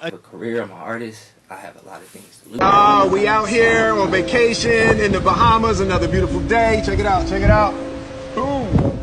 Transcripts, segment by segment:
A career, I'm an artist. I have a lot of things to lose. We out here on vacation in the Bahamas. Another beautiful day. Check it out. Check it out. Boom.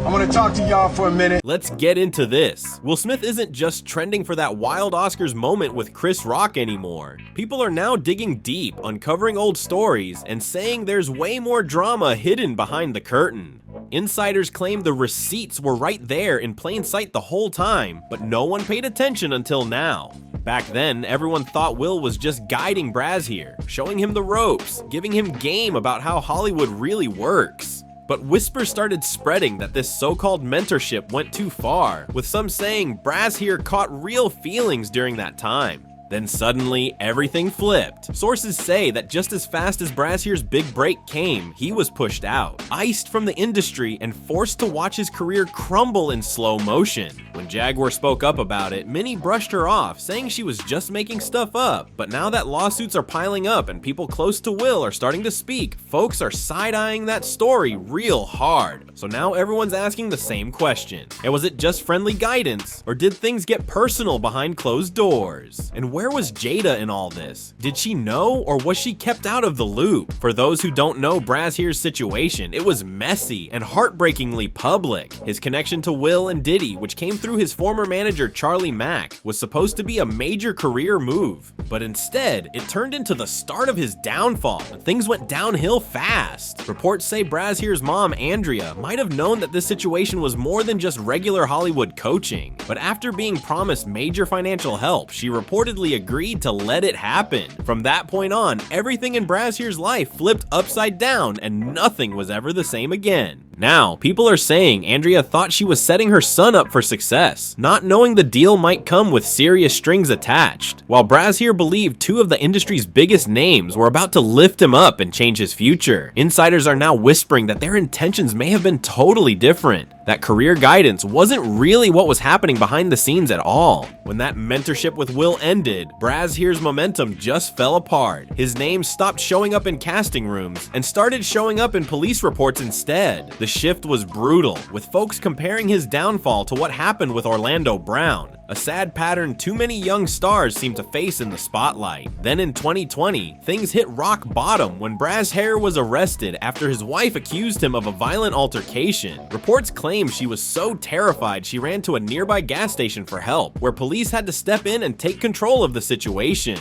I want to talk to y'all for a minute. Let's get into this. Will Smith isn't just trending for that wild Oscars moment with Chris Rock anymore. People are now digging deep, uncovering old stories, and saying there's way more drama hidden behind the curtain. Insiders claim the receipts were right there in plain sight the whole time, but no one paid attention until now. Back then, everyone thought Will was just guiding Bryshere, showing him the ropes, giving him game about how Hollywood really works. But whispers started spreading that this so-called mentorship went too far, with some saying Bryshere caught real feelings during that time. Then suddenly, everything flipped. Sources say that just as fast as Bryshere's big break came, he was pushed out, iced from the industry, and forced to watch his career crumble in slow motion. When Jaguar spoke up about it, many brushed her off, saying she was just making stuff up. But now that lawsuits are piling up and people close to Will are starting to speak, folks are side-eyeing that story real hard. So now everyone's asking the same question. And was it just friendly guidance, or did things get personal behind closed doors? And where was Jada in all this? Did she know, or was she kept out of the loop? For those who don't know Bryshere's situation, it was messy and heartbreakingly public. His connection to Will and Diddy, which came through his former manager Charlie Mack, was supposed to be a major career move, but instead, it turned into the start of his downfall, and things went downhill fast. Reports say Bryshere's mom, Andrea, might have known that this situation was more than just regular Hollywood coaching, but after being promised major financial help, she reportedly agreed to let it happen. From that point on, everything in Bryshere's life flipped upside down and nothing was ever the same again. Now, people are saying Andrea thought she was setting her son up for success, not knowing the deal might come with serious strings attached, while Bryshere believed two of the industry's biggest names were about to lift him up and change his future. Insiders are now whispering that their intentions may have been totally different, that career guidance wasn't really what was happening behind the scenes at all. When that mentorship with Will ended, Bryshere's momentum just fell apart. His name stopped showing up in casting rooms and started showing up in police reports instead. The shift was brutal, with folks comparing his downfall to what happened with Orlando Brown, a sad pattern too many young stars seem to face in the spotlight. Then in 2020, things hit rock bottom when Bryshere was arrested after his wife accused him of a violent altercation. Reports claim she was so terrified she ran to a nearby gas station for help, where police had to step in and take control of the situation.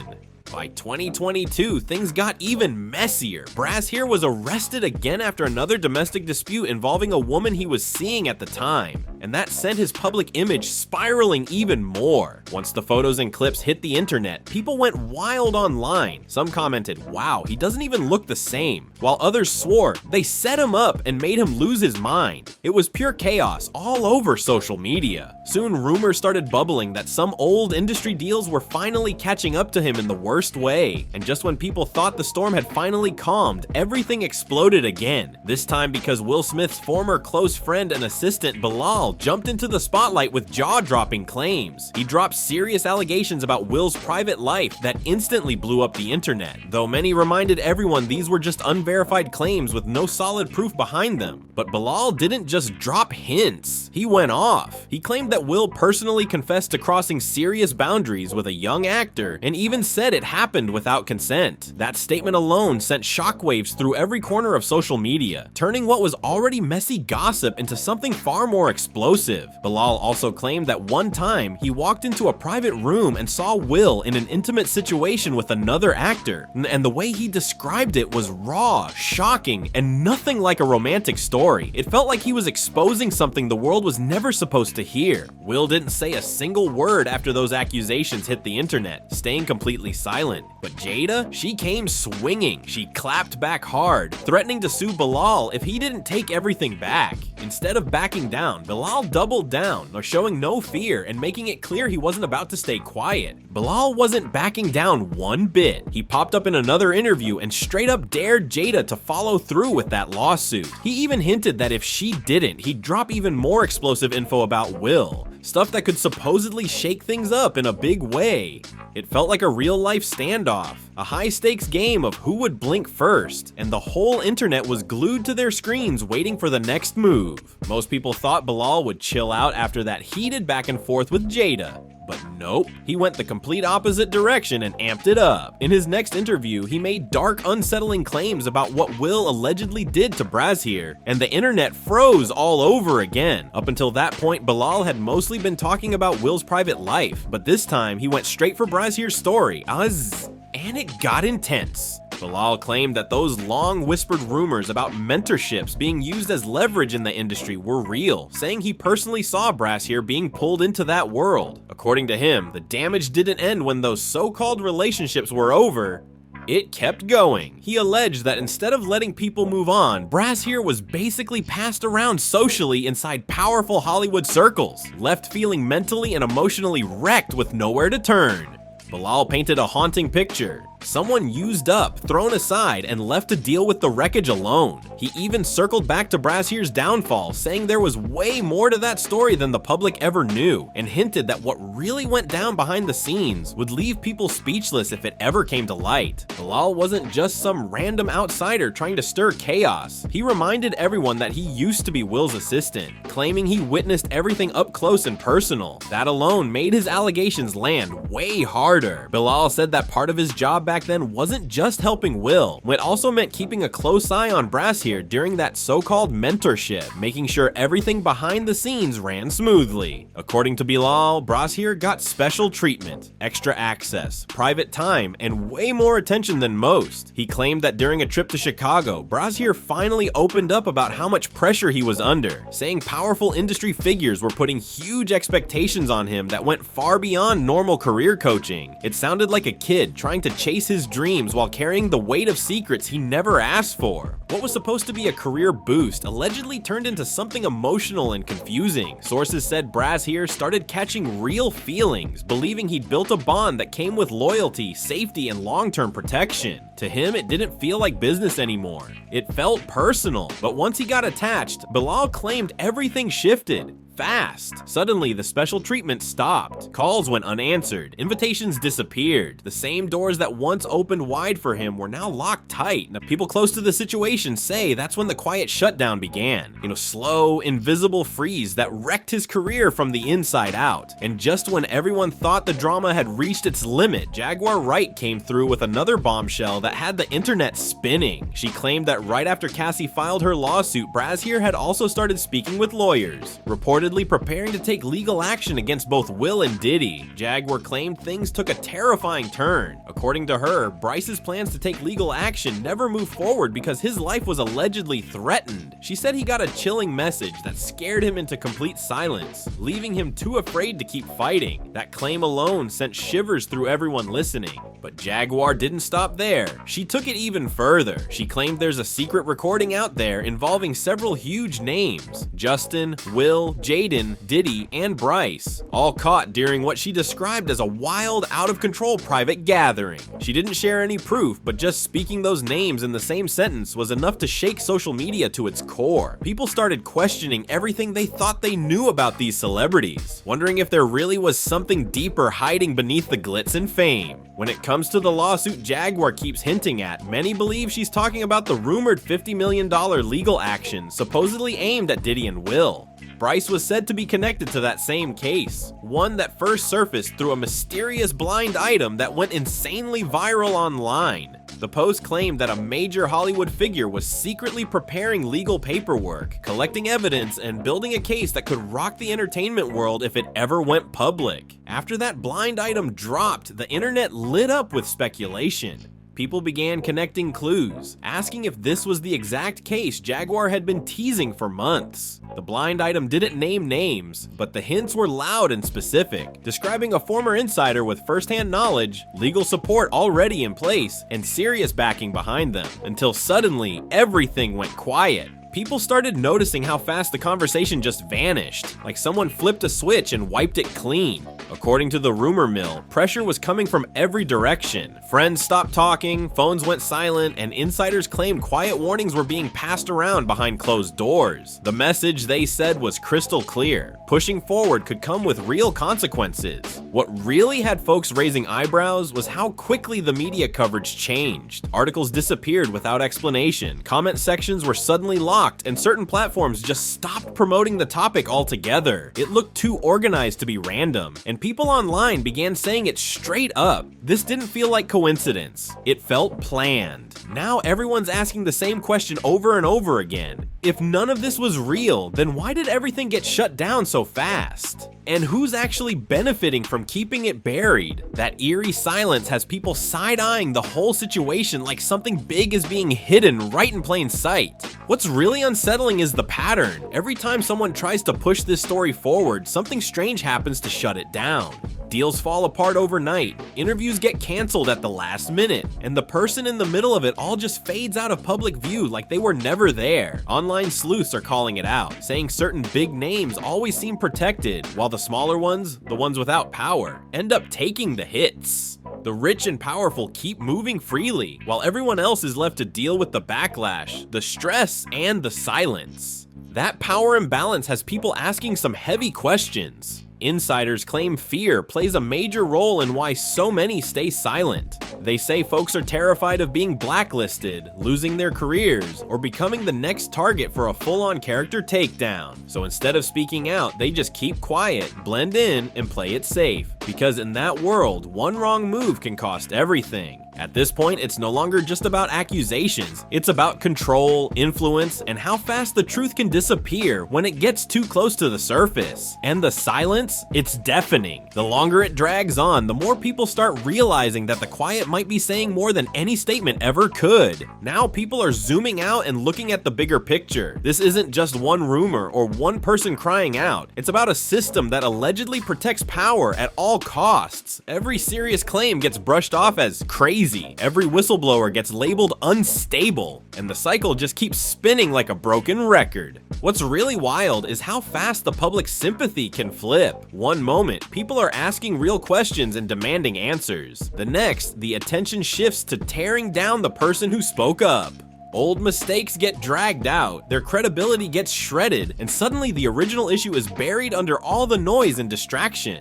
By 2022, things got even messier. Bryshere was arrested again after another domestic dispute involving a woman he was seeing at the time, and that sent his public image spiraling even more. Once the photos and clips hit the internet, people went wild online. Some commented, "Wow, he doesn't even look the same," while others swore they set him up and made him lose his mind. It was pure chaos all over social media. Soon, rumors started bubbling that some old industry deals were finally catching up to him in the worst way, and just when people thought the storm had finally calmed, everything exploded again. This time because Will Smith's former close friend and assistant Bilal jumped into the spotlight with jaw-dropping claims. He dropped serious allegations about Will's private life that instantly blew up the internet, though many reminded everyone these were just unverified claims with no solid proof behind them. But Bilal didn't just drop hints, he went off. He claimed that Will personally confessed to crossing serious boundaries with a young actor, and even said it happened without consent. That statement alone sent shockwaves through every corner of social media, turning what was already messy gossip into something far more explosive. Bilal also claimed that one time he walked into a private room and saw Will in an intimate situation with another actor, and the way he described it was raw, shocking, and nothing like a romantic story. It felt like he was exposing something the world was never supposed to hear. Will didn't say a single word after those accusations hit the internet, staying completely silent. But Jada, she came swinging. She clapped back hard, threatening to sue Bilal if he didn't take everything back. Instead of backing down, Bilal doubled down, showing no fear and making it clear he wasn't about to stay quiet. Bilal wasn't backing down one bit. He popped up in another interview and straight up dared Jada to follow through with that lawsuit. He even hinted that if she didn't, he'd drop even more explosive info about Will, stuff that could supposedly shake things up in a big way. It felt like a real-life standoff, a high-stakes game of who would blink first, and the whole internet was glued to their screens waiting for the next move. Most people thought Bilal would chill out after that heated back and forth with Jada, but Nope, he went the complete opposite direction and amped it up. In his next interview, he made dark, unsettling claims about what Will allegedly did to Bryshere, and the internet froze all over again. Up until that point, Bilal had mostly been talking about Will's private life, but this time he went straight for Bryshere's story, and it got intense. Bilal claimed that those long whispered rumors about mentorships being used as leverage in the industry were real, saying he personally saw Bryshere being pulled into that world. According to him, the damage didn't end when those so-called relationships were over. It kept going. He alleged that instead of letting people move on, Bryshere was basically passed around socially inside powerful Hollywood circles, left feeling mentally and emotionally wrecked with nowhere to turn. Bilal painted a haunting picture. Someone used up, thrown aside, and left to deal with the wreckage alone. He even circled back to Bryshere's downfall, saying there was way more to that story than the public ever knew, and hinted that what really went down behind the scenes would leave people speechless if it ever came to light. Bilal wasn't just some random outsider trying to stir chaos. He reminded everyone that he used to be Will's assistant, claiming he witnessed everything up close and personal. That alone made his allegations land way harder. Bilal said that part of his job back then wasn't just helping Will. It also meant keeping a close eye on Bryshere during that so-called mentorship, making sure everything behind the scenes ran smoothly. According to Bilal, Bryshere got special treatment, extra access, private time, and way more attention than most. He claimed that during a trip to Chicago, Bryshere finally opened up about how much pressure he was under, saying powerful industry figures were putting huge expectations on him that went far beyond normal career coaching. It sounded like a kid trying to chase his dreams while carrying the weight of secrets he never asked for. What was supposed to be a career boost allegedly turned into something emotional and confusing. Sources said Bryshere started catching real feelings, believing he'd built a bond that came with loyalty, safety, and long-term protection. To him, it didn't feel like business anymore. It felt personal, but once he got attached, Bilal claimed everything shifted. Fast. Suddenly, the special treatment stopped. Calls went unanswered. Invitations disappeared. The same doors that once opened wide for him were now locked tight. Now, people close to the situation say that's when the quiet shutdown began. Slow, invisible freeze that wrecked his career from the inside out. And just when everyone thought the drama had reached its limit, Jaguar Wright came through with another bombshell that had the internet spinning. She claimed that right after Cassie filed her lawsuit, Bryshere had also started speaking with lawyers, reportedly preparing to take legal action against both Will and Diddy. Jaguar claimed things took a terrifying turn. According to her, Bryce's plans to take legal action never moved forward because his life was allegedly threatened. She said he got a chilling message that scared him into complete silence, leaving him too afraid to keep fighting. That claim alone sent shivers through everyone listening. But Jaguar didn't stop there. She took it even further. She claimed there's a secret recording out there involving several huge names: Justin, Will, Jaden, Diddy, and Bryce, all caught during what she described as a wild, out-of-control private gathering. She didn't share any proof, but just speaking those names in the same sentence was enough to shake social media to its core. People started questioning everything they thought they knew about these celebrities, wondering if there really was something deeper hiding beneath the glitz and fame. When it comes to the lawsuit Jaguar keeps hinting at, many believe she's talking about the rumored $50 million legal action supposedly aimed at Diddy and Will. Bryce was said to be connected to that same case, one that first surfaced through a mysterious blind item that went insanely viral online. The post claimed that a major Hollywood figure was secretly preparing legal paperwork, collecting evidence, and building a case that could rock the entertainment world if it ever went public. After that blind item dropped, the internet lit up with speculation. People began connecting clues, asking if this was the exact case Jaguar had been teasing for months. The blind item didn't name names, but the hints were loud and specific, describing a former insider with first-hand knowledge, legal support already in place, and serious backing behind them, until suddenly everything went quiet. People started noticing how fast the conversation just vanished, like someone flipped a switch and wiped it clean. According to the rumor mill, pressure was coming from every direction. Friends stopped talking, phones went silent, and insiders claimed quiet warnings were being passed around behind closed doors. The message, they said, was crystal clear. Pushing forward could come with real consequences. What really had folks raising eyebrows was how quickly the media coverage changed. Articles disappeared without explanation, comment sections were suddenly locked, and certain platforms just stopped promoting the topic altogether. It looked too organized to be random, and people online began saying it straight up. This didn't feel like coincidence. It felt planned. Now everyone's asking the same question over and over again. If none of this was real, then why did everything get shut down so fast? And who's actually benefiting from keeping it buried? That eerie silence has people side-eyeing the whole situation like something big is being hidden right in plain sight. What's really unsettling is the pattern. Every time someone tries to push this story forward, something strange happens to shut it down. Deals fall apart overnight, interviews get canceled at the last minute, and the person in the middle of it all just fades out of public view like they were never there. Online sleuths are calling it out, saying certain big names always seem protected, while the smaller ones, the ones without power, end up taking the hits. The rich and powerful keep moving freely, while everyone else is left to deal with the backlash, the stress, and the silence. That power imbalance has people asking some heavy questions. Insiders claim fear plays a major role in why so many stay silent. They say folks are terrified of being blacklisted, losing their careers, or becoming the next target for a full-on character takedown. So instead of speaking out, they just keep quiet, blend in, and play it safe. Because in that world, one wrong move can cost everything. At this point, it's no longer just about accusations. It's about control, influence, and how fast the truth can disappear when it gets too close to the surface. And the silence? It's deafening. The longer it drags on, the more people start realizing that the quiet might be saying more than any statement ever could. Now people are zooming out and looking at the bigger picture. This isn't just one rumor or one person crying out. It's about a system that allegedly protects power at all costs. Every serious claim gets brushed off as crazy. Every whistleblower gets labeled unstable, and the cycle just keeps spinning like a broken record. What's really wild is how fast the public's sympathy can flip. One moment, people are asking real questions and demanding answers. The next, the attention shifts to tearing down the person who spoke up. Old mistakes get dragged out, their credibility gets shredded, and suddenly the original issue is buried under all the noise and distraction.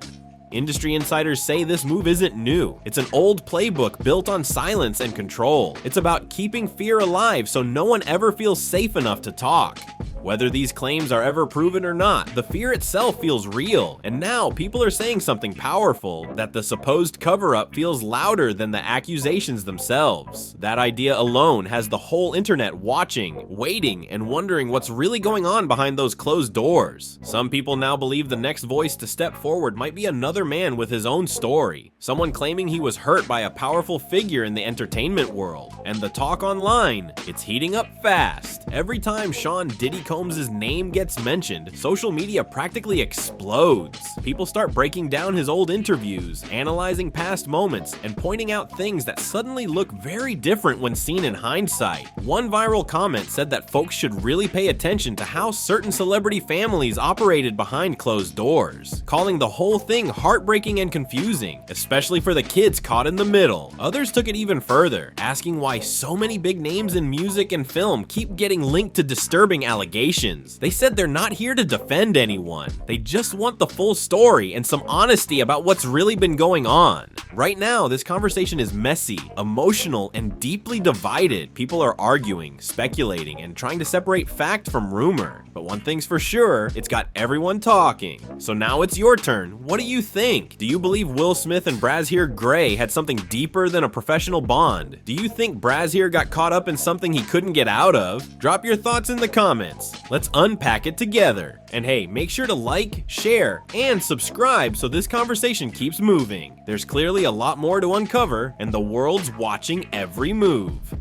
Industry insiders say this move isn't new. It's an old playbook built on silence and control. It's about keeping fear alive so no one ever feels safe enough to talk. Whether these claims are ever proven or not, the fear itself feels real, and now people are saying something powerful, that the supposed cover-up feels louder than the accusations themselves. That idea alone has the whole internet watching, waiting, and wondering what's really going on behind those closed doors. Some people now believe the next voice to step forward might be another man with his own story, someone claiming he was hurt by a powerful figure in the entertainment world. And the talk online, it's heating up fast. Every time Sean Diddy Combs' name gets mentioned, social media practically explodes. People start breaking down his old interviews, analyzing past moments, and pointing out things that suddenly look very different when seen in hindsight. One viral comment said that folks should really pay attention to how certain celebrity families operated behind closed doors, calling the whole thing heartbreaking and confusing, especially for the kids caught in the middle. Others took it even further, asking why so many big names in music and film keep getting linked to disturbing allegations. They said they're not here to defend anyone. They just want the full story and some honesty about what's really been going on. Right now, this conversation is messy, emotional, and deeply divided. People are arguing, speculating, and trying to separate fact from rumor. But one thing's for sure, it's got everyone talking. So now it's your turn. What do you think? Do you believe Will Smith and Bryshere Gray had something deeper than a professional bond? Do you think Bryshere got caught up in something he couldn't get out of? Drop your thoughts in the comments. Let's unpack it together. And hey, make sure to like, share, and subscribe so this conversation keeps moving. There's clearly a lot more to uncover, and the world's watching every move.